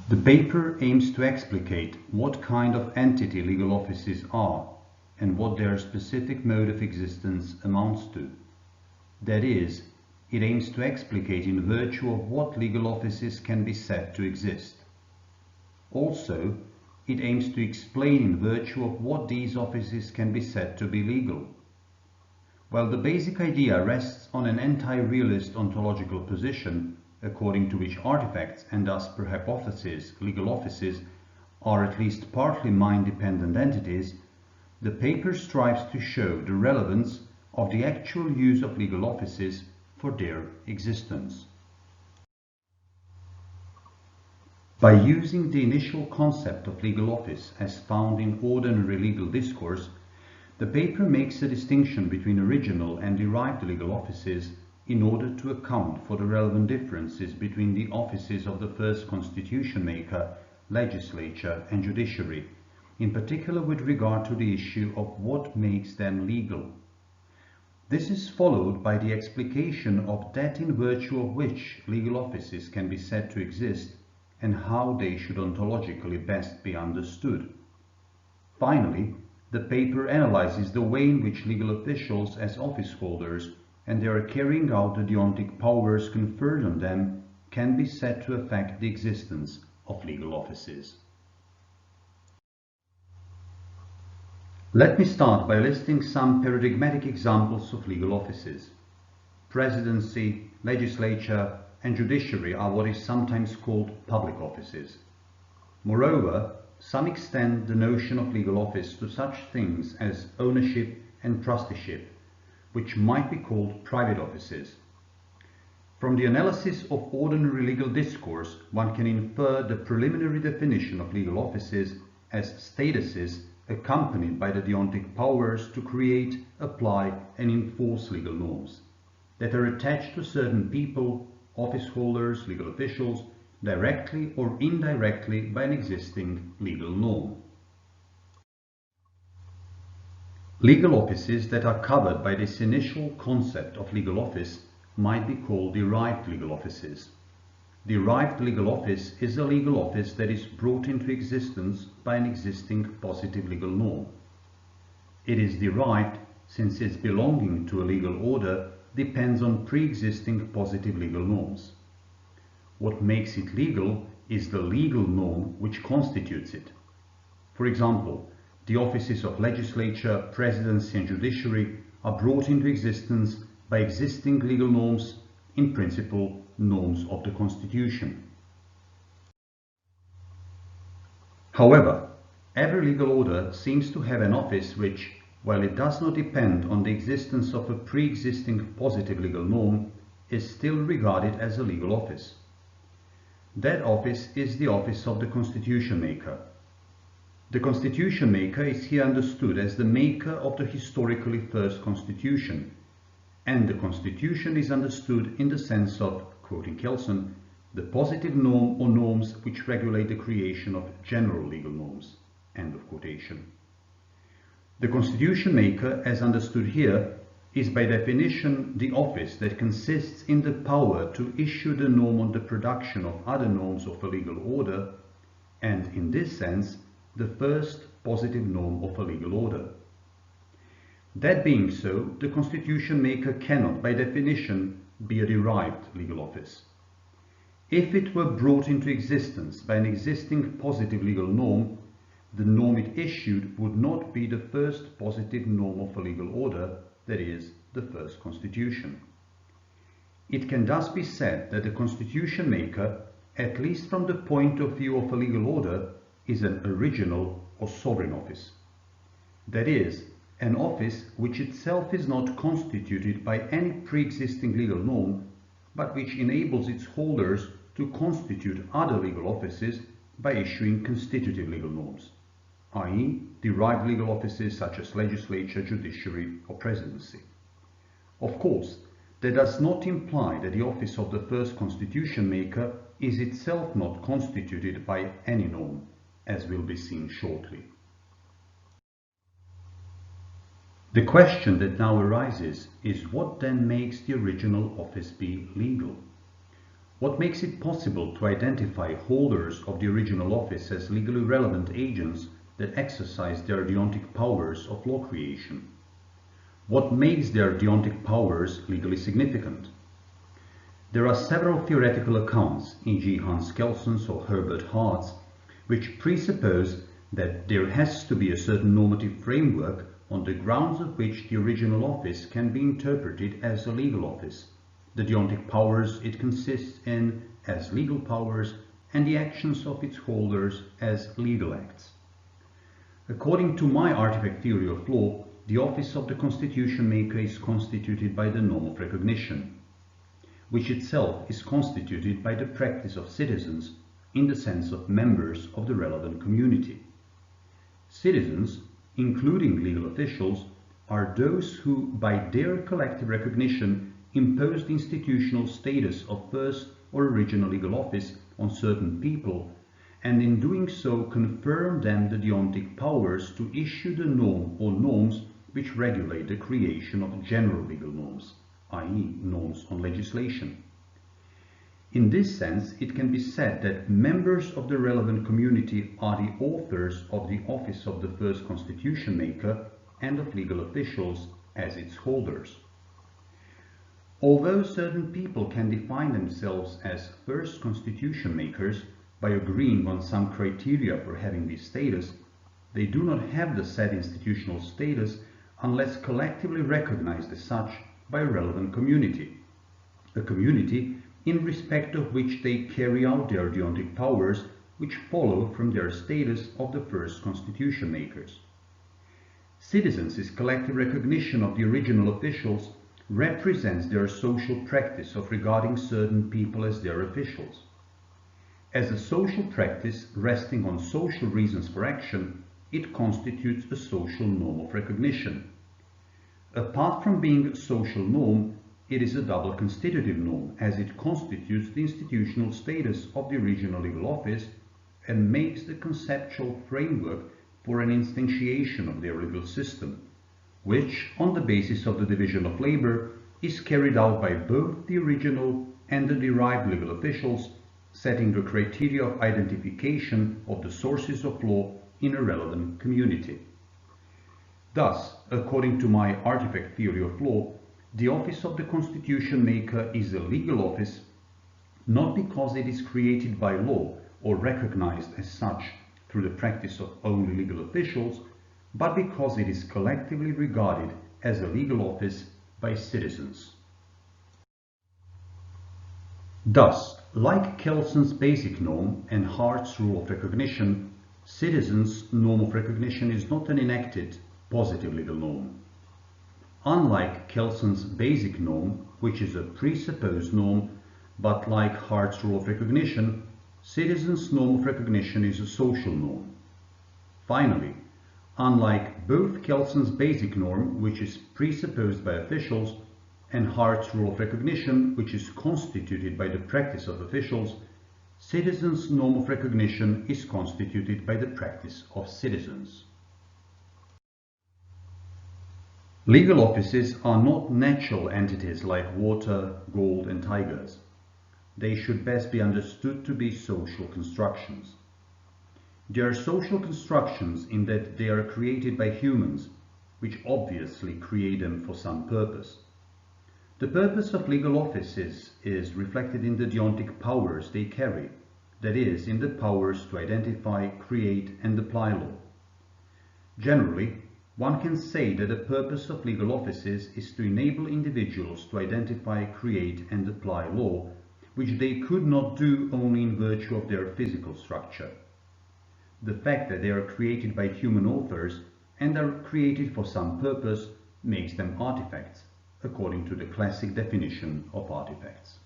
The paper aims to explicate what kind of entity legal offices are and what their specific mode of existence amounts to. That is, it aims to explicate in virtue of what legal offices can be said to exist. Also, it aims to explain in virtue of what these offices can be said to be legal. While the basic idea rests on an anti-realist ontological position, according to which artifacts and thus per hypothesis legal offices are at least partly mind-dependent entities, the paper strives to show the relevance of the actual use of legal offices for their existence. By using the initial concept of legal office as found in ordinary legal discourse, the paper makes a distinction between original and derived legal offices in order to account for the relevant differences between the offices of the first constitution maker, legislature and judiciary, in particular with regard to the issue of what makes them legal. This is followed by the explication of that in virtue of which legal offices can be said to exist and how they should ontologically best be understood. Finally, the paper analyzes the way in which legal officials as office holders and their carrying out the deontic powers conferred on them can be said to affect the existence of legal offices. Let me start by listing some paradigmatic examples of legal offices. Presidency, legislature, and judiciary are what is sometimes called public offices. Moreover, some extend the notion of legal office to such things as ownership and trusteeship, which might be called private offices. From the analysis of ordinary legal discourse, one can infer the preliminary definition of legal offices as statuses accompanied by the deontic powers to create, apply, and enforce legal norms that are attached to certain people, office holders, legal officials, directly or indirectly by an existing legal norm. Legal offices that are covered by this initial concept of legal office might be called derived legal offices. Derived legal office is a legal office that is brought into existence by an existing positive legal norm. It is derived since its belonging to a legal order depends on pre-existing positive legal norms. What makes it legal is the legal norm which constitutes it. For example, the offices of legislature, presidency, and judiciary are brought into existence by existing legal norms, in principle, norms of the Constitution. However, every legal order seems to have an office which, while it does not depend on the existence of a pre-existing positive legal norm, is still regarded as a legal office. That office is the office of the Constitution maker. The Constitution maker is here understood as the maker of the historically first Constitution, and the Constitution is understood in the sense of, quoting Kelson, the positive norm or norms which regulate the creation of general legal norms, end of quotation. The Constitution maker, as understood here, is by definition the office that consists in the power to issue the norm on the production of other norms of a legal order, and in this sense, the first positive norm of a legal order. That being so, the Constitution maker cannot, by definition, be a derived legal office. If it were brought into existence by an existing positive legal norm, the norm it issued would not be the first positive norm of a legal order, that is, the first Constitution. It can thus be said that the Constitution maker, at least from the point of view of a legal order, is an original or sovereign office. That is, an office which itself is not constituted by any pre-existing legal norm, but which enables its holders to constitute other legal offices by issuing constitutive legal norms, i.e., derived legal offices such as legislature, judiciary, or presidency. Of course, that does not imply that the office of the first Constitution maker is itself not constituted by any norm, as will be seen shortly. The question that now arises is what then makes the original office be legal? What makes it possible to identify holders of the original office as legally relevant agents that exercise their deontic powers of law creation? What makes their deontic powers legally significant? There are several theoretical accounts, e.g. Hans Kelson's or Herbert Hart's, which presuppose that there has to be a certain normative framework on the grounds of which the original office can be interpreted as a legal office, the deontic powers it consists in as legal powers, and the actions of its holders as legal acts. According to my artifact theory of law, the office of the constitution maker is constituted by the norm of recognition, which itself is constituted by the practice of citizens in the sense of members of the relevant community. Citizens, including legal officials, are those who, by their collective recognition, impose the institutional status of first or original legal office on certain people, and in doing so confirm them the deontic powers to issue the norm or norms which regulate the creation of general legal norms, i.e. norms on legislation. In this sense, it can be said that members of the relevant community are the authors of the office of the first constitution maker and of legal officials as its holders. Although certain people can define themselves as first constitution makers by agreeing on some criteria for having this status, they do not have the said institutional status unless collectively recognized as such by a relevant community, a community in respect of which they carry out their deontic powers, which follow from their status of the first constitution makers. Citizens' collective recognition of the original officials represents their social practice of regarding certain people as their officials. As a social practice resting on social reasons for action, it constitutes a social norm of recognition. Apart from being a social norm, it is a double constitutive norm, as it constitutes the institutional status of the original legal office and makes the conceptual framework for an instantiation of their legal system, which, on the basis of the division of labor, is carried out by both the original and the derived legal officials, setting the criteria of identification of the sources of law in a relevant community. Thus, according to my artifact theory of law, the office of the constitution maker is a legal office not because it is created by law or recognized as such through the practice of only legal officials, but because it is collectively regarded as a legal office by citizens. Thus, like Kelson's basic norm and Hart's rule of recognition, citizens' norm of recognition is not an enacted positive legal norm. Unlike Kelson's basic norm, which is a presupposed norm, but like Hart's rule of recognition, citizens' norm of recognition is a social norm. Finally, unlike both Kelson's basic norm, which is presupposed by officials, and Hart's rule of recognition, which is constituted by the practice of officials, citizens' norm of recognition is constituted by the practice of citizens. Legal offices are not natural entities like water, gold, and tigers. They should best be understood to be social constructions. They are social constructions in that they are created by humans, which obviously create them for some purpose. The purpose of legal offices is reflected in the deontic powers they carry, that is, in the powers to identify, create, and apply law. Generally, one can say that the purpose of legal offices is to enable individuals to identify, create, and apply law, which they could not do only in virtue of their physical structure. The fact that they are created by human authors and are created for some purpose makes them artifacts, according to the classic definition of artifacts.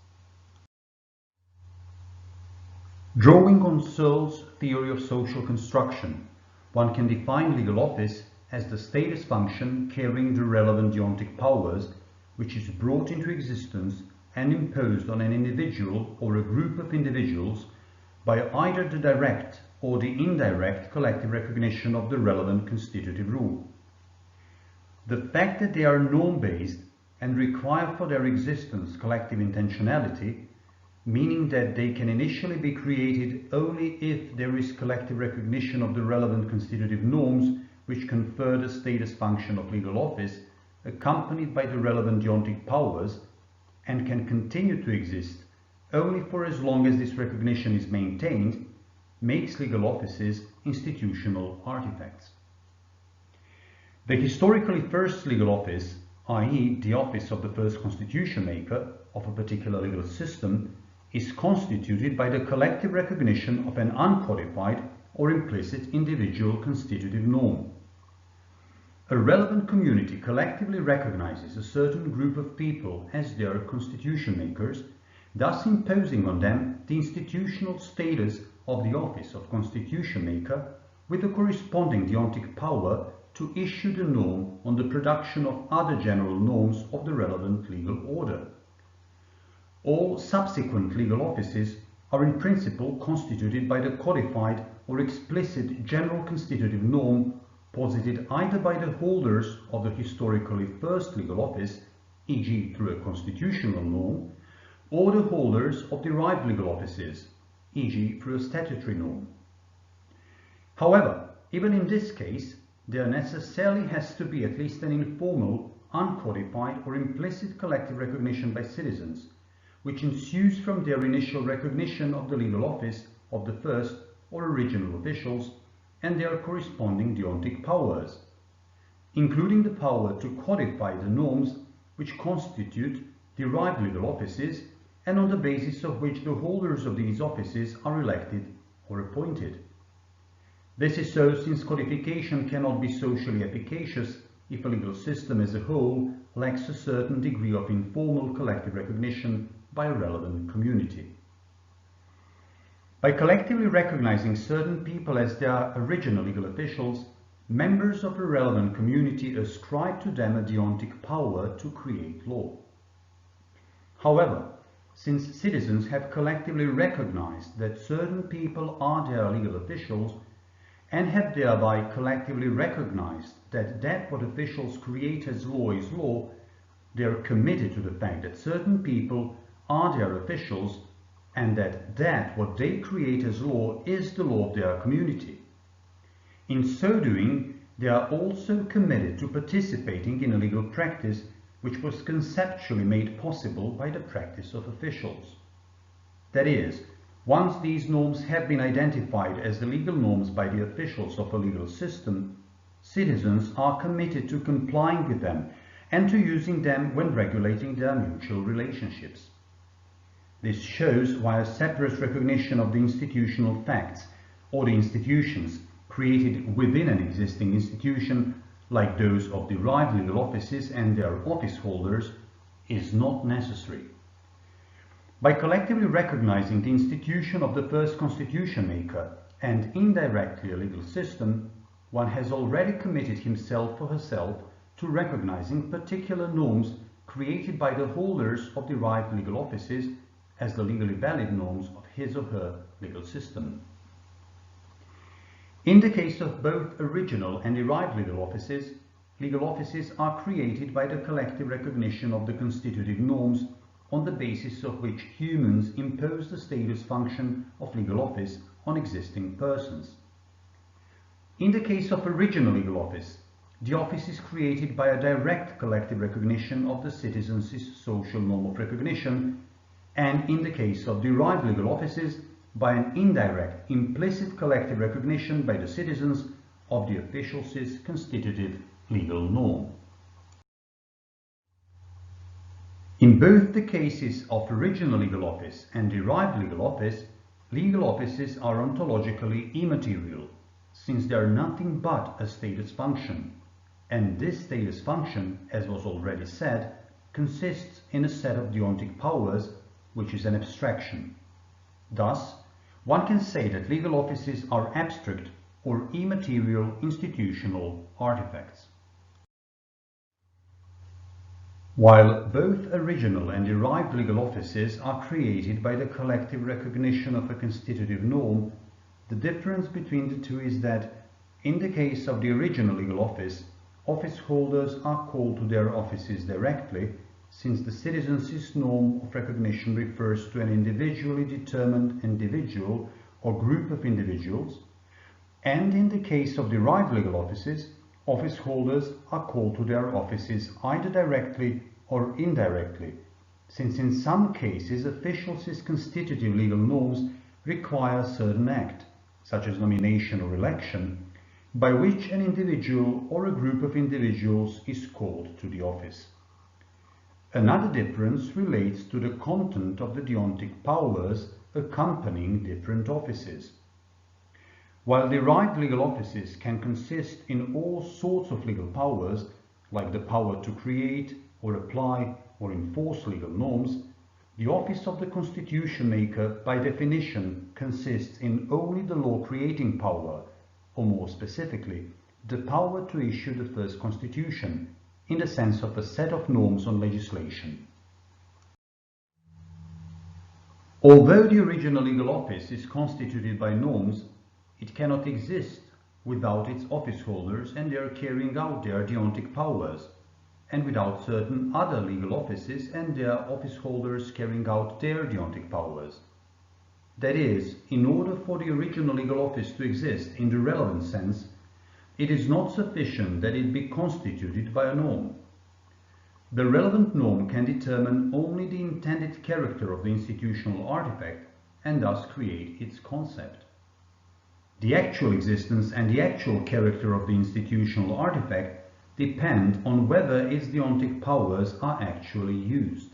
Drawing on Searle's theory of social construction, one can define legal office as the status function carrying the relevant deontic powers, which is brought into existence and imposed on an individual or a group of individuals by either the direct or the indirect collective recognition of the relevant constitutive rule. The fact that they are norm-based and require for their existence collective intentionality meaning that they can initially be created only if there is collective recognition of the relevant constitutive norms which confer the status function of legal office, accompanied by the relevant deontic powers, and can continue to exist only for as long as this recognition is maintained, makes legal offices institutional artifacts. The historically first legal office, i.e. the office of the first constitution maker of a particular legal system, is constituted by the collective recognition of an uncodified or implicit individual constitutive norm. A relevant community collectively recognizes a certain group of people as their constitution makers, thus imposing on them the institutional status of the office of constitution maker with the corresponding deontic power to issue the norm on the production of other general norms of the relevant legal order. All subsequent legal offices are in principle constituted by the codified or explicit general constitutive norm posited either by the holders of the historically first legal office, e.g. through a constitutional norm, or the holders of derived legal offices, e.g. through a statutory norm. However, even in this case, there necessarily has to be at least an informal, uncodified or implicit collective recognition by citizens, which ensues from their initial recognition of the legal office of the first or original officials and their corresponding deontic powers, including the power to codify the norms which constitute derived legal offices and on the basis of which the holders of these offices are elected or appointed. This is so since codification cannot be socially efficacious if a legal system as a whole lacks a certain degree of informal collective recognition by a relevant community. By collectively recognizing certain people as their original legal officials, members of a relevant community ascribe to them a deontic power to create law. However, since citizens have collectively recognized that certain people are their legal officials and have thereby collectively recognized that what officials create as law is law, they are committed to the fact that certain people are their officials and that what they create as law is the law of their community. In so doing, they are also committed to participating in a legal practice which was conceptually made possible by the practice of officials. That is, once these norms have been identified as the legal norms by the officials of a legal system, citizens are committed to complying with them and to using them when regulating their mutual relationships. This shows why a separate recognition of the institutional facts or the institutions created within an existing institution, like those of derived legal offices and their office holders, is not necessary. By collectively recognizing the institution of the first constitution maker and indirectly a legal system, one has already committed himself or herself to recognizing particular norms created by the holders of derived legal offices as the legally valid norms of his or her legal system. In the case of both original and derived legal offices are created by the collective recognition of the constitutive norms on the basis of which humans impose the status function of legal office on existing persons. In the case of original legal office, the office is created by a direct collective recognition of the citizens' social norm of recognition, and in the case of derived legal offices, by an indirect, implicit collective recognition by the citizens of the officials' constitutive legal norm. In both the cases of original legal office and derived legal offices are ontologically immaterial, since they are nothing but a status function, and this status function, as was already said, consists in a set of deontic powers, which is an abstraction. Thus, one can say that legal offices are abstract or immaterial institutional artifacts. While both original and derived legal offices are created by the collective recognition of a constitutive norm, the difference between the two is that, in the case of the original legal office holders are called to their offices directly, since the citizenship norm of recognition refers to an individually determined individual or group of individuals, and in the case of derived legal offices, office holders are called to their offices either directly or indirectly, since in some cases officials' constitutive legal norms require a certain act, such as nomination or election, by which an individual or a group of individuals is called to the office. Another difference relates to the content of the deontic powers accompanying different offices. While derived legal offices can consist in all sorts of legal powers, like the power to create or apply or enforce legal norms, the office of the constitution maker by definition consists in only the law-creating power, or more specifically, the power to issue the first constitution, in the sense of a set of norms on legislation. Although the original legal office is constituted by norms, it cannot exist without its office holders and their carrying out their deontic powers, and without certain other legal offices and their office holders carrying out their deontic powers. That is, in order for the original legal office to exist in the relevant sense, it is not sufficient that it be constituted by a norm. The relevant norm can determine only the intended character of the institutional artifact and thus create its concept. The actual existence and the actual character of the institutional artifact depend on whether its deontic powers are actually used.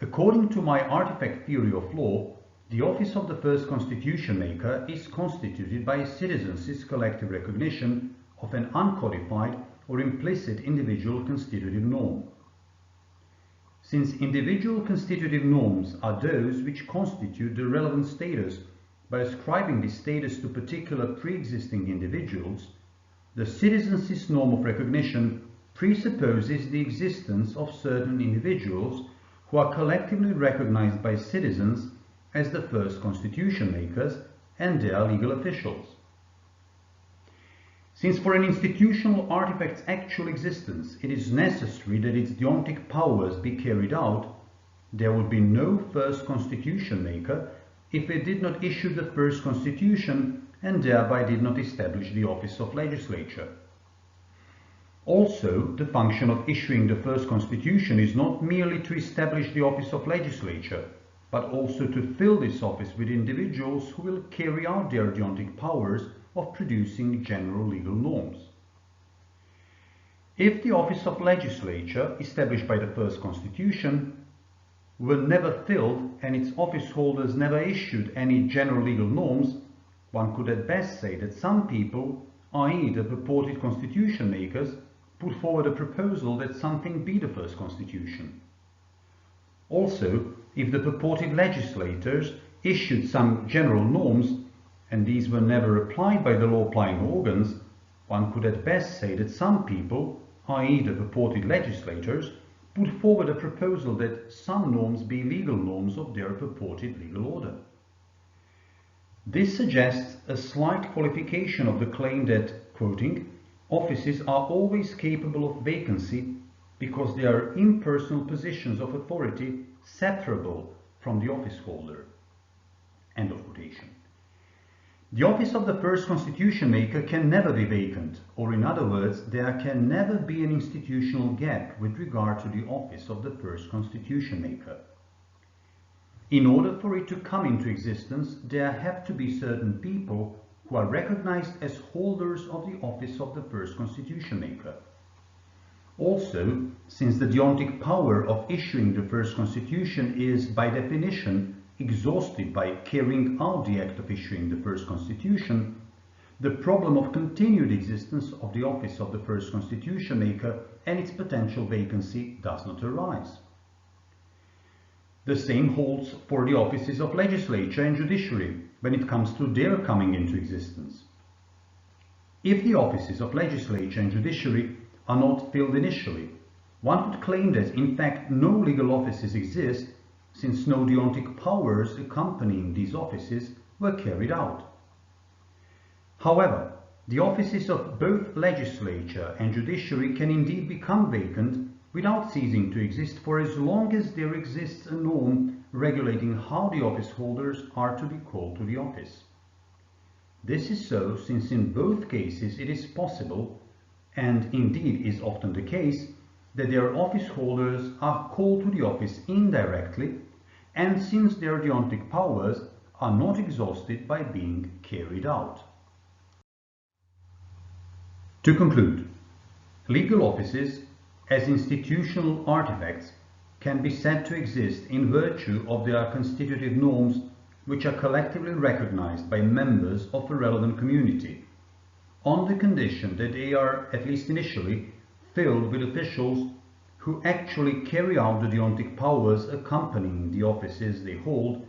According to my artifact theory of law, the office of the first constitution maker is constituted by a citizen's collective recognition of an uncodified or implicit individual constitutive norm. Since individual constitutive norms are those which constitute the relevant status by ascribing this status to particular pre-existing individuals, the citizen's norm of recognition presupposes the existence of certain individuals who are collectively recognized by citizens as the first constitution makers and their legal officials. Since for an institutional artifact's actual existence it is necessary that its deontic powers be carried out, there would be no first constitution maker if it did not issue the first constitution and thereby did not establish the office of legislature. Also, the function of issuing the first constitution is not merely to establish the office of legislature, but also to fill this office with individuals who will carry out their deontic powers of producing general legal norms. If the office of legislature, established by the first constitution, were never filled and its office holders never issued any general legal norms, one could at best say that some people, i.e. the purported constitution makers, put forward a proposal that something be the first constitution. Also, if the purported legislators issued some general norms and these were never applied by the law-applying organs, one could at best say that some people, i.e. the purported legislators, put forward a proposal that some norms be legal norms of their purported legal order. This suggests a slight qualification of the claim that, quoting, offices are always capable of vacancy because they are impersonal positions of authority separable from the office holder. End of quotation. The office of the first constitution maker can never be vacant, or in other words, there can never be an institutional gap with regard to the office of the first constitution maker. In order for it to come into existence, there have to be certain people who are recognized as holders of the office of the first constitution maker. Also, since the deontic power of issuing the first constitution is, by definition, exhausted by carrying out the act of issuing the first constitution, the problem of continued existence of the office of the first constitution maker and its potential vacancy does not arise. The same holds for the offices of legislature and judiciary when it comes to their coming into existence. If the offices of legislature and judiciary are not filled initially, one could claim that in fact no legal offices exist, since no deontic powers accompanying these offices were carried out. However, the offices of both legislature and judiciary can indeed become vacant without ceasing to exist for as long as there exists a norm regulating how the office holders are to be called to the office. This is so since in both cases it is possible, and indeed is often the case, that their office holders are called to the office indirectly, and since their deontic powers are not exhausted by being carried out. To conclude, legal offices, as institutional artifacts, can be said to exist in virtue of their constitutive norms which are collectively recognized by members of a relevant community, on the condition that they are, at least initially, filled with officials who actually carry out the deontic powers accompanying the offices they hold,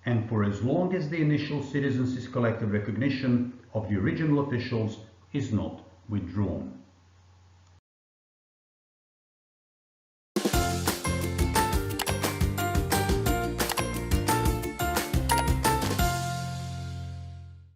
and for as long as the initial citizens' collective recognition of the original officials is not withdrawn.